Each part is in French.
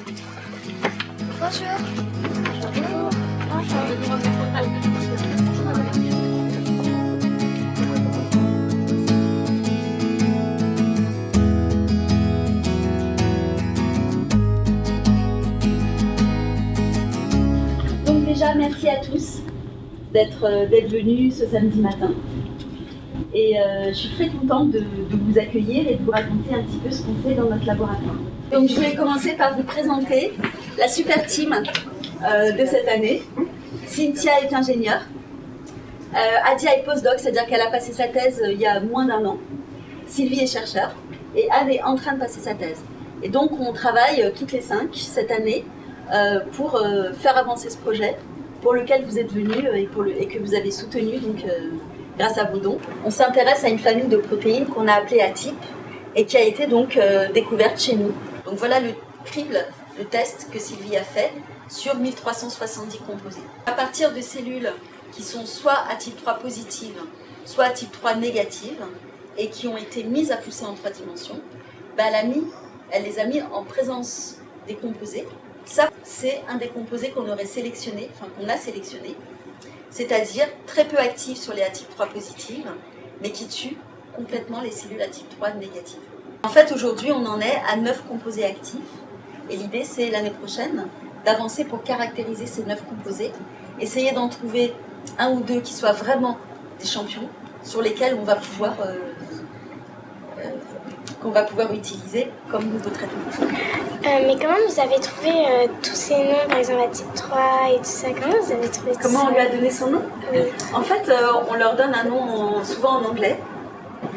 Donc déjà, merci à tous d'être venus ce samedi matin. Et je suis très contente de vous accueillir et de vous raconter un petit peu ce qu'on fait dans notre laboratoire. Donc je voulais commencer par vous présenter la super team de cette année. Cynthia est ingénieure. Adia est postdoc, c'est-à-dire qu'elle a passé sa thèse il y a moins d'1 an. Sylvie est chercheur et Anne est en train de passer sa thèse. Et donc on travaille toutes les 5 cette année pour faire avancer ce projet pour lequel vous êtes venus et que vous avez soutenu donc, grâce à vos dons. On s'intéresse à une famille de protéines qu'on a appelée atype et qui a été donc découverte chez nous. Donc voilà le crible de test que Sylvie a fait sur 1370 composés. À partir de cellules qui sont soit à type 3 positive, soit à type 3 négative, et qui ont été mises à pousser en 3 dimensions, elle les a mis en présence des composés. Ça, c'est un des composés qu'on aurait sélectionné, qu'on a sélectionné, c'est-à-dire très peu actif sur les A type 3 positives, mais qui tue complètement les cellules à type 3 négatives. En fait, aujourd'hui, on en est à 9 composés actifs, et l'idée, c'est l'année prochaine d'avancer pour caractériser ces 9 composés, essayer d'en trouver 1 ou 2 qui soient vraiment des champions, sur lesquels on va pouvoir utiliser comme nouveau traitement. Mais comment vous avez trouvé tous ces noms, par exemple à type 3 et tout ça? Comment vous avez trouvé tout ça? Comment on lui a donné son nom? Oui. En fait, on leur donne un nom souvent en anglais.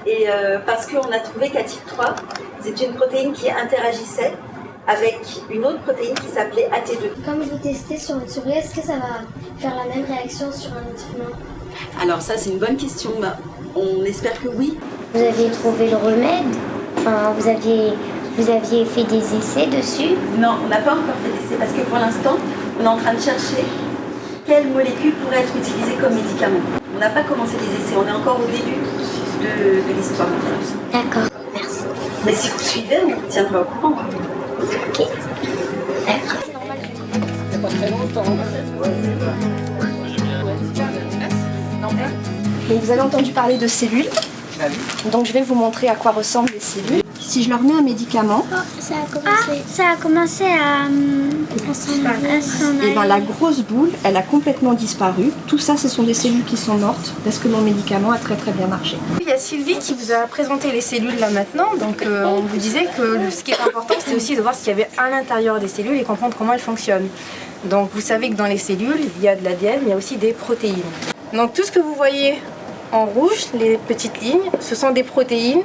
Et parce qu'on a trouvé qu'à type 3, c'est une protéine qui interagissait avec une autre protéine qui s'appelait AT2. Comme vous testez sur votre souris, est-ce que ça va faire la même réaction sur un être humain? Alors ça, c'est une bonne question. On espère que oui. Vous aviez trouvé le remède? Enfin, vous aviez fait des essais dessus? Non, on n'a pas encore fait d'essais parce que pour l'instant, on est en train de chercher quelle molécule pourrait être utilisée comme médicament. On n'a pas commencé les essais, on est encore au début de l'histoire. D'accord, merci. Mais si vous suivez, on vous tiendra au courant. Ok. D'accord. C'est pas très longtemps. Donc vous avez entendu parler de cellules. Donc je vais vous montrer à quoi ressemblent les cellules. Si je leur mets un médicament, Ça a commencé à s'en aller. et ben la grosse boule, elle a complètement disparu. Tout ça, ce sont des cellules qui sont mortes parce que mon médicament a très bien marché. Il y a Sylvie qui vous a présenté les cellules là maintenant. Donc on vous disait que ce qui est important, c'est aussi de voir ce qu'il y avait à l'intérieur des cellules et comprendre comment elles fonctionnent. Donc vous savez que dans les cellules, il y a de l'ADN, mais il y a aussi des protéines. Donc tout ce que vous voyez en rouge, les petites lignes, ce sont des protéines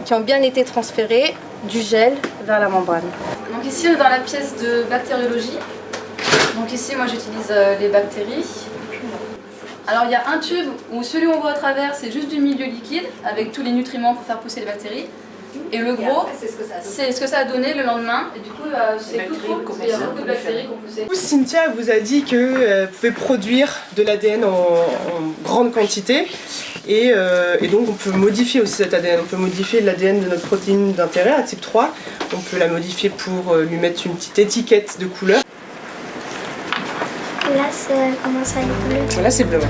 qui ont bien été transférées du gel vers la membrane. Donc ici on est dans la pièce de bactériologie. Donc ici moi j'utilise les bactéries. Alors il y a un tube où celui où on voit à travers c'est juste du milieu liquide avec tous les nutriments pour faire pousser les bactéries. Et le gros, c'est ce que ça a donné le lendemain. Et du coup, c'est tout trop, parce qu'il y a beaucoup de bactéries qui ont poussé. Cynthia vous a dit qu'elle pouvait produire de l'ADN en grande quantité. Et donc on peut modifier aussi cet ADN. On peut modifier l'ADN de notre protéine d'intérêt à type 3. On peut la modifier pour lui mettre une petite étiquette de couleur. Là, ça commence à être bleu. Là c'est bleu, ouais.